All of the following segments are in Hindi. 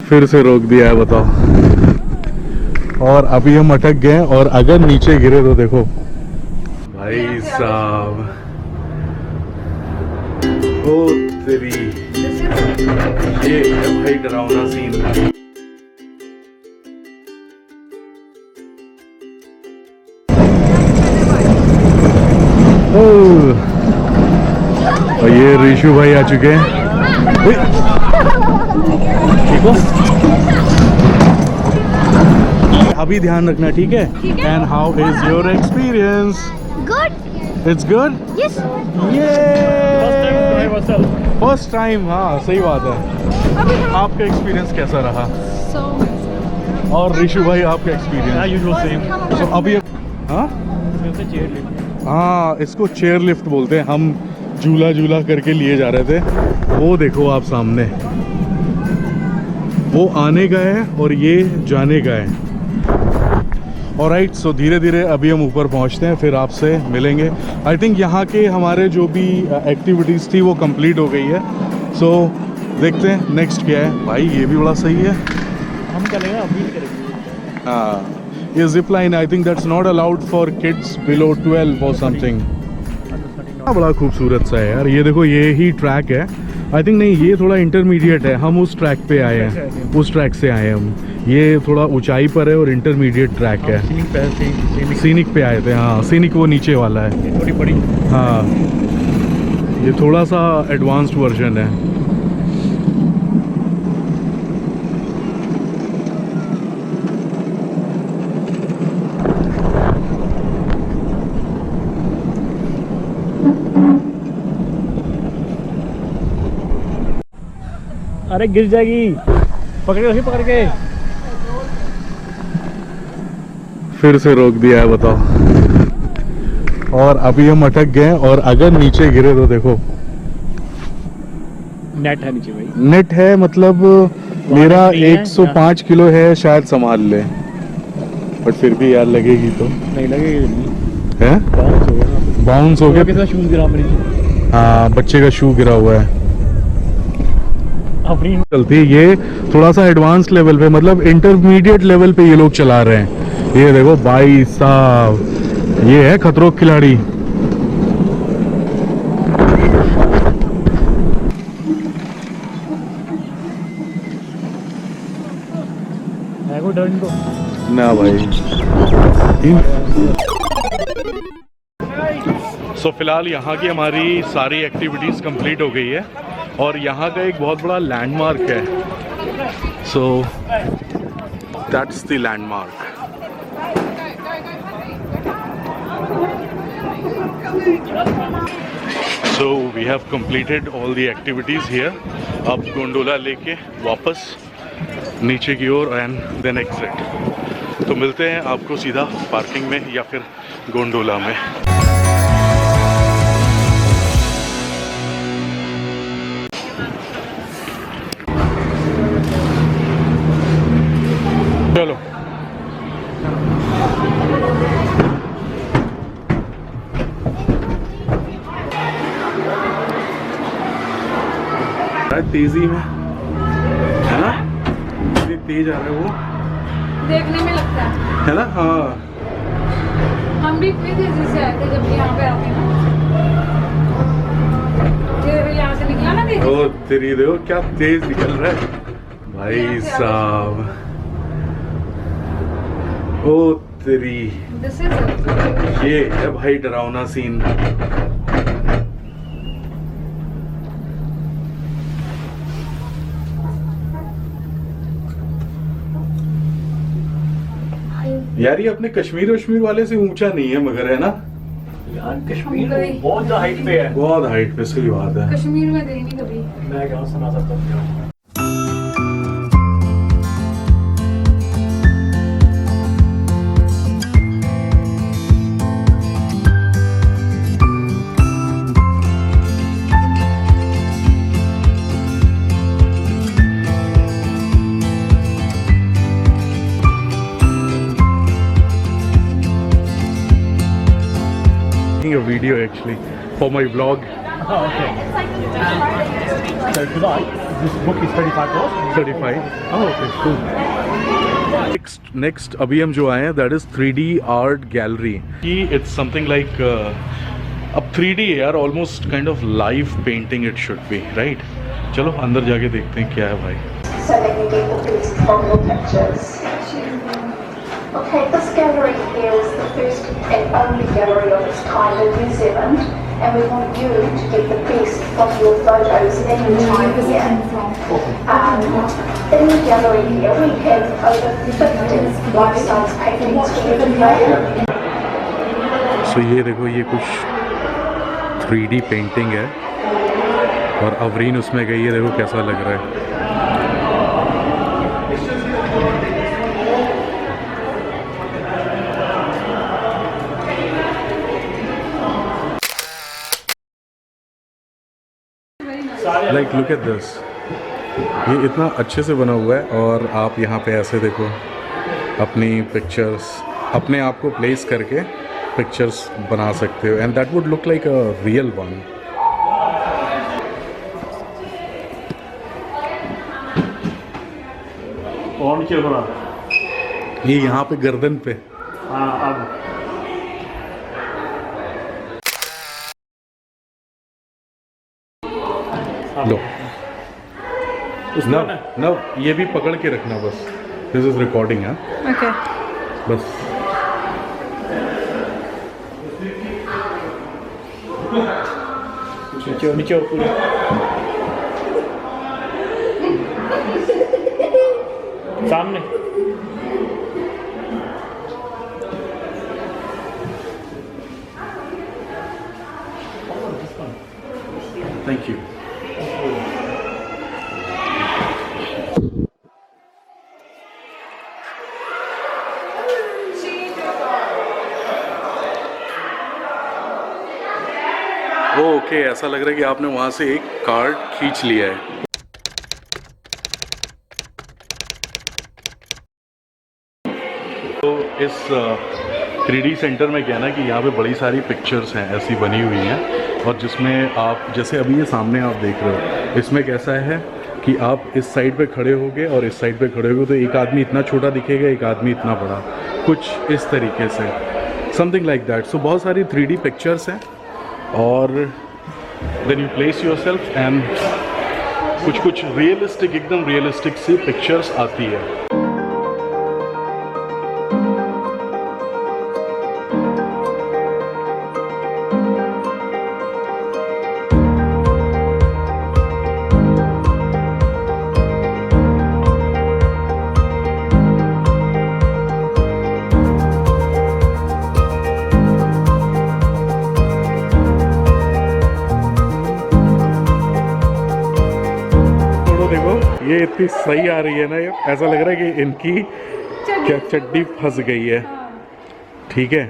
फिर से रोक दिया है बताओ। और अभी हम अटक गए और अगर नीचे गिरे तो देखो भाई साहब, ओ तेरी, ये है भाई डरावना सीन। और ये ऋषु भाई आ चुके हैं। ठीक हो? अभी ध्यान रखना, ठीक है? And how is your experience? Good. It's good. Yes. ये फर्स्ट टाइम, हाँ सही बात है। आपका एक्सपीरियंस कैसा रहा? So. और ऋषु भाई आपका एक्सपीरियंस? तो अभी हाँ इसको चेयर लिफ्ट बोलते हैं। हम झूला झूला करके लिए जा रहे थे। वो देखो आप सामने, वो आने का है और ये जाने का है। ऑलराइट, सो धीरे धीरे अभी हम ऊपर पहुंचते हैं, फिर आपसे मिलेंगे। आई थिंक यहाँ के हमारे जो भी एक्टिविटीज़ थी वो कंप्लीट हो गई है। सो देखते हैं नेक्स्ट क्या है। भाई ये भी बड़ा सही है। हम चलेंगे, अभी करेंगे। हाँ, ये zip line, I think that's not allowed for kids below 12 और समथिंग। बड़ा खूबसूरत सा है यार। ये देखो ये ही ट्रैक है। आई थिंक नहीं, ये थोड़ा इंटरमीडिएट है। हम उस ट्रैक पे आए हैं, उस ट्रैक से आए हैं हम। ये थोड़ा ऊंचाई पर है और इंटरमीडिएट ट्रैक है। सीनिक पे आए थे। हाँ सीनिक वो नीचे वाला है, थोड़ी बड़ी। हाँ ये थोड़ा सा एडवांस्ड वर्जन है। अरे गिर जाएगी, पकड़ के। फिर से रोक दिया है बताओ। और अभी हम अटक गए और अगर नीचे गिरे तो देखो नेट है नीचे भाई। नेट है, मतलब मेरा 105 किलो है, शायद संभाल ले। बट फिर भी यार लगेगी तो नहीं लगेगी, है। बाउंस हो गया। शूज गिरा मेरे। हाँ बच्चे का शू गिरा हुआ है। अपनी चलती है ये थोड़ा सा एडवांस लेवल पे, मतलब इंटरमीडिएट लेवल पे ये लोग चला रहे हैं। ये देखो भाई साहब, ये है खतरों के खिलाड़ी। है कोई डर इनको? ना भाई। सो फिलहाल यहाँ की हमारी सारी एक्टिविटीज़ कंप्लीट हो गई है और यहाँ का एक बहुत बड़ा लैंडमार्क है। So that's the landmark. So we have completed all the activities here. अब गोंडोला लेके वापस नीचे की ओर एंड देन एग्जिट। तो मिलते हैं आपको सीधा पार्किंग में या फिर गोंडोला में। चलो तेजी में है ना, इतनी तेज आ रहा है वो, देखने में लगता है ना। हाँ हम भी इतनी तेजी से आए थे जब यहाँ पे आते हैं। यहाँ से निकला ना तेजी। ओ तेरी देखो क्या तेज निकल रहा है भाई साहब। ओ तेरी, ये है भाई डरावना सीन। यार ये अपने कश्मीर वाले से ऊंचा नहीं है मगर, है ना यार? कश्मीर बहुत हाइट पे है, बहुत हाइट पे। सही बात है। कश्मीर में गई नहीं कभी। मैं क्या सुना सकता हूँ। A video actually for my vlog. Oh, okay. So if you like, this book is $35. 35. Oh, okay, cool. Next अभी हम जो आए हैं that is 3D art gallery. It's something like अब 3D है यार, almost kind of live painting it should be, right? चलो अंदर जाके देखते हैं क्या है भाई. So let me get the piece from your pictures. Okay, this gallery here is the first and only gallery of its kind in New Zealand, and we want you to get the best from your photos and your time here. In the gallery here, we have over 50 life-size paintings for you to play. So ये देखो, ये कुछ 3D painting है और अवरीन उसमें गई है, देखो कैसा लग रहा है. Like look at this. ये इतना अच्छे से बना हुआ है और आप यहाँ पे ऐसे देखो अपनी पिक्चर्स अपने आप को प्लेस करके पिक्चर्स बना सकते हो and that would look like a real one. और नीचे बना. ये यहाँ पे गर्दन पे. हाँ अब. लो ना ये भी पकड़ के रखना बस. दिस इज रिकॉर्डिंग है. Okay. बस नीचे पूरी. सामने. Thank you. ओके, ऐसा लग रहा है कि आपने वहाँ से एक कार्ड खींच लिया है. तो इस 3D सेंटर में क्या है ना कि यहाँ पे बड़ी सारी पिक्चर्स हैं ऐसी बनी हुई हैं और जिसमें आप जैसे अभी ये सामने आप देख रहे हो, इसमें कैसा है कि आप इस साइड पे खड़े होगे और इस साइड पे खड़े होगे तो एक आदमी इतना छोटा दिखेगा, एक आदमी इतना बड़ा, कुछ इस तरीके से, समथिंग लाइक दैट. सो बहुत सारी 3D पिक्चर्स हैं और then you place yourself and कुछ रियलिस्टिक, एकदम रियलिस्टिक सी पिक्चर्स आती है. ये इतनी सही आ रही है ना, ये ऐसा लग रहा है कि इनकी क्या चड्डी फंस गई है. ठीक है,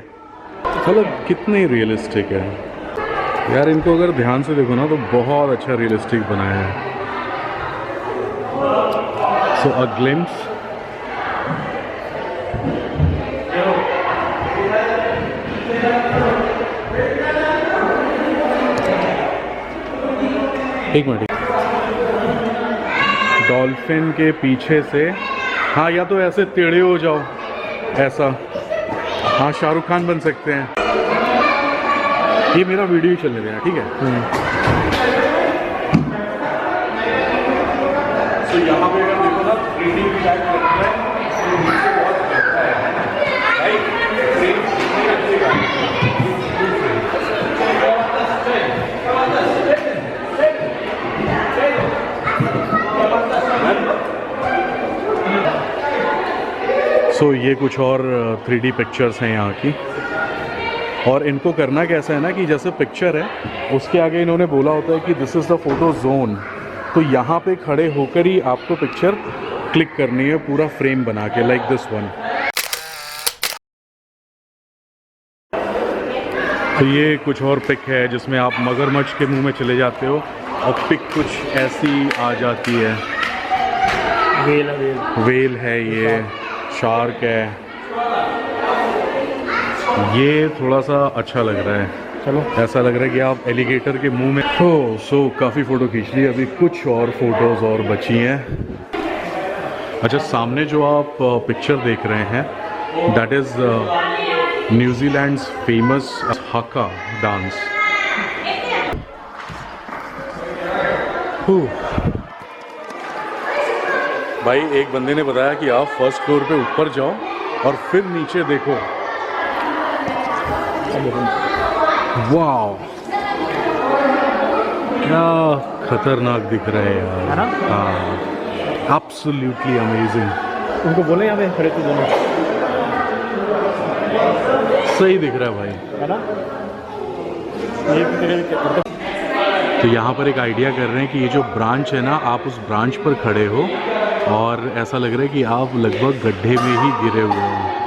चलो कितनी रियलिस्टिक है यार. इनको अगर ध्यान से देखो ना तो बहुत अच्छा रियलिस्टिक बनाया है. सो अ ग्लिम्स. एक मिनट. डॉल्फिन के पीछे से, हाँ या तो ऐसे टेढ़े हो जाओ ऐसा, हाँ शाहरुख खान बन सकते हैं. ये मेरा वीडियो ही चलने देना, ठीक है. तो यहाँ पे अगर देखो ना 3D टाइप लगता है, बहुत अच्छा है, राइट. सो ये कुछ और 3D पिक्चर्स हैं यहाँ की. और इनको करना कैसा है ना कि जैसे पिक्चर है उसके आगे इन्होंने बोला होता है कि this is the photo zone. तो यहाँ पे खड़े होकर ही आपको पिक्चर क्लिक करनी है पूरा फ्रेम बना के, लाइक दिस वन. तो ये कुछ और पिक है जिसमें आप मगरमच्छ के मुंह में चले जाते हो और पिक कुछ ऐसी आ जाती है. वेल है, ये शार्क है. ये थोड़ा सा अच्छा लग रहा है. चलो ऐसा लग रहा है कि आप एलिगेटर के मुंह में हो। सो काफ़ी फ़ोटो खींच ली, अभी कुछ और फोटोज़ और बची हैं। अच्छा, सामने जो आप पिक्चर देख रहे हैं दैट इज़ न्यूजीलैंड्स फेमस हाका डांस। भाई एक बंदे ने बताया कि आप फर्स्ट फ्लोर पे ऊपर जाओ और फिर नीचे देखो। वाह, क्या खतरनाक दिख रहा है यार, है ना? हाँ, एब्सोल्युटली अमेजिंग। उनको बोले यहाँ पे खड़े थे दोनों, सही दिख रहा है भाई, है ना? ये तो यहाँ पर एक आइडिया कर रहे हैं कि ये जो ब्रांच है ना, आप उस ब्रांच पर खड़े हो और ऐसा लग रहा है कि आप लगभग गड्ढे में ही गिरे हुए हो।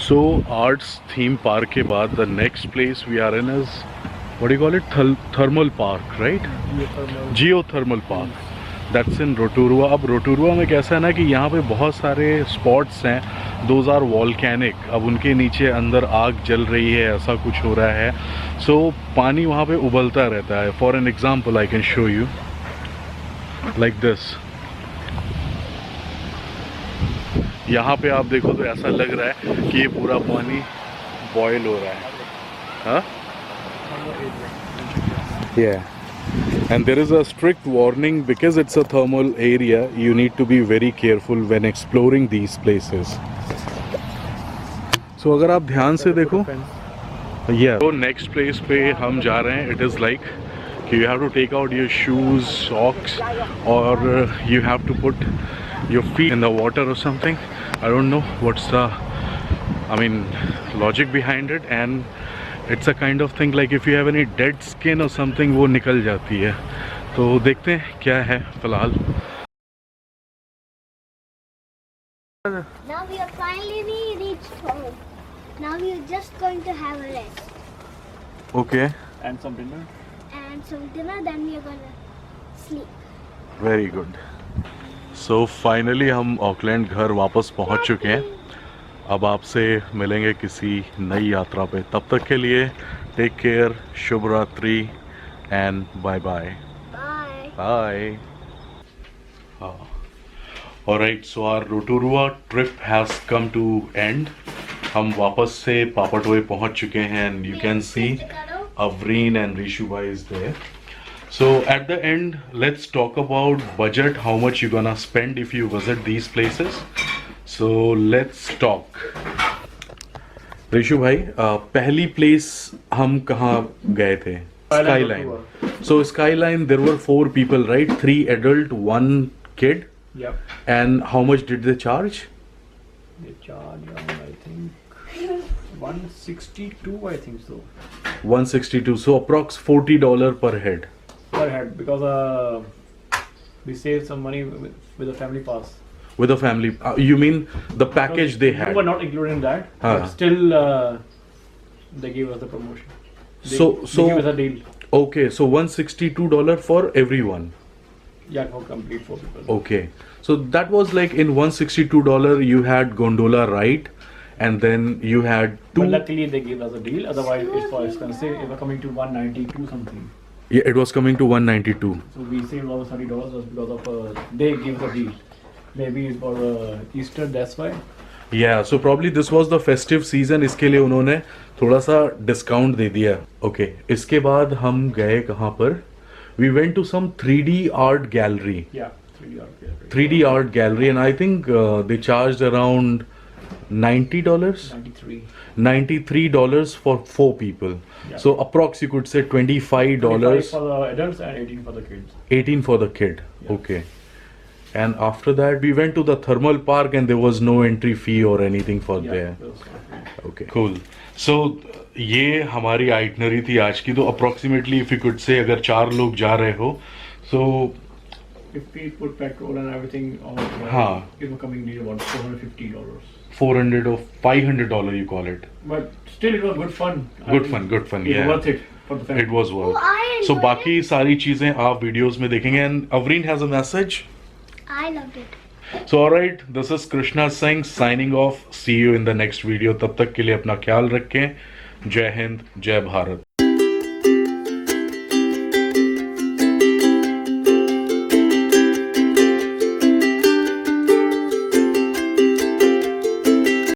सो आर्ट्स थीम पार्क के बाद the next place we are in is what you call it, thermal park, right? Geothermal park, that's in Rotorua. अब रोटोरुआ में कैसा है ना कि यहाँ पे बहुत सारे स्पॉट्स हैं, दोज आर वॉल्केनिक। अब उनके नीचे अंदर आग जल रही है, ऐसा कुछ हो रहा है। सो पानी वहाँ पे उबलता रहता है। For an example I can show you like this. यहाँ पे आप देखो तो ऐसा लग रहा है कि ये पूरा पानी बॉयल हो रहा है, हाँ? Yeah. And there is a strict warning because it's a thermal area. You need to be very careful when exploring these places. So अगर आप ध्यान से देखो, yeah. So next place पे हम जा रहे हैं. It is like you have to take out your shoes, socks, or you have to put your feet in the water or something. I don't know what's the, logic behind it, and it's a kind of thing like if you have any dead skin or something, वो निकल जाती है। तो देखते हैं क्या है फिलहाल। Now we are finally reached home. Now we are just going to have a rest Okay, and some dinner. and some dinner. Then we are gonna sleep. very good. So finally हम ऑकलैंड घर वापस पहुंच चुके हैं। अब आपसे मिलेंगे किसी नई यात्रा पे। तब तक के लिए टेक केयर, शुभ रात्रि and bye bye. Bye. Bye. हाँ, alright, so our Rotorua trip has come to end. हम वापस से पापाटोए पहुंच चुके हैं and you can see Avreen and Rishubai is there. So at the end, let's talk about budget, how much you're gonna spend if you visit these places. So let's talk. Rishu bhai, पहली place हम कहाँ गए थे? Skyline. So Skyline, there were 4 people, right? 3 adult, 1 kid. Yep. And how much did they charge? They charge, I think, 162, I think so. 162. So approx $40 per head. Per head, because we saved some money with the family pass. With a family, you mean the package they We had? were not included in that, Huh. but still they gave us the promotion. They So gave us a deal. okay, so $162 for everyone. Yeah, for complete 4 people. Okay, so that was like in $162 you had gondola ride, and then you had 2. But luckily they gave us a deal. Otherwise, it's for expensive. It was coming to 192 something. Yeah, it was coming to 192. So we saved almost $30 just because of they gave the deal. Maybe it's for Easter, that's why. Yeah, so probably this was the festive season, इसके लिए उन्होंने थोड़ा सा डिस्काउंट दे दिया। Okay, इसके बाद हम गए कहाँ पर? We went to some 3D art gallery. Yeah, 3D art gallery. 3D art gallery, and I think they charged around $90. 93. $93 for 4 people. Yeah. So approx you could say $25. 25 for the adults and 18 for the kids. 18 for the kid. Yeah. Okay. And after that we went to the thermal park and there was no entry fee or anything for Yeah, there. that was fine. Okay. Cool. So ये हमारी आइटनरी थी आज की। तो approximately if you could say अगर 4 लोग जा रहे हो, so If we put petrol and everything on, हाँ. it was coming near about $450. $400 or $500 you call it. But still, it was good fun. Good fun, good fun. It's Yeah. worth it for the family. It was worth. Oh, I So enjoyed बाकी सारी चीजें आप वीडियोस में देखेंगे। And Avreen has a message. I loved it. So alright, this is Krishna Singh signing off. See you in the next video. तब तक के लिए अपना ख्याल रखें. जय हिंद, जय भारत.